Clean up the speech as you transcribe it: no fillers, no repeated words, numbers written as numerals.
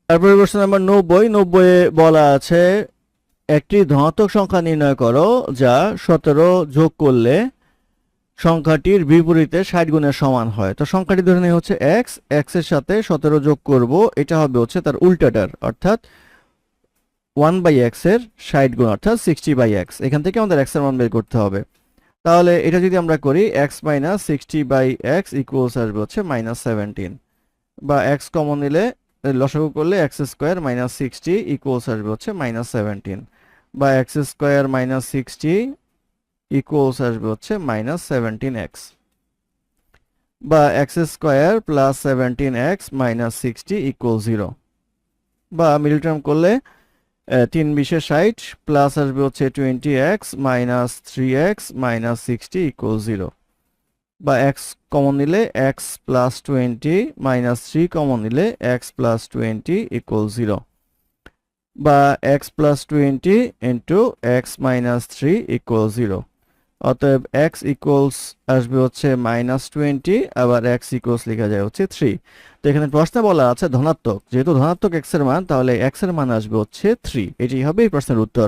তারপরে প্রশ্ন নাম্বার 90 এ বলা আছে একটি ধনাত্মক সংখ্যা নির্ণয় করো যা 17 যোগ করলে সংখ্যাটির বিপরীতে 60 গুণের সমান হয়। তো সংখ্যাটি ধরে নেওয়া হচ্ছে x, x এর সাথে 17 যোগ করব, এটা হবে হচ্ছে তার উল্টাটার, অর্থাৎ 1/x এর 60 গুণ অর্থাৎ 60/x। এখান থেকে আমাদের x এর মান বের করতে হবে। তাহলে এটা যদি আমরা করি x মাইনাস 60/x ইকুয়ালস আসবে হচ্ছে -17, বা x কমন নিলে লসাগু করলে x স্কয়ার মাইনাস 60 ইকুয়ালস আসবে হচ্ছে -17, বা x স্কয়ার মাইনাস 60 ইকুয়ালস আসবে হচ্ছে -17x, বা x square plus 17x minus 60 equal 0, বা মিডল টার্ম করলে 3 বিশে 60 প্লাস আসবে হচ্ছে 20x minus 3x minus 60 equal 0, বা x কমন নিলে x প্লাস 20 মাইনাস 3 কমন নিলে x প্লাস 20 ইকুয়াল 0, বা x plus 20 into x minus 3 equal 0। অতএব x ইকুয়ালস আসবে হচ্ছে -20, আবার x ইকুয়ালস লেখা যায় হচ্ছে 3। তো এখানে প্রশ্নে বলা আছে ধনাত্মক, যেহেতু ধনাত্মক x এর মান, তাহলে x এর মান আসবে হচ্ছে 3। এটাই হবে এই প্রশ্নের উত্তর।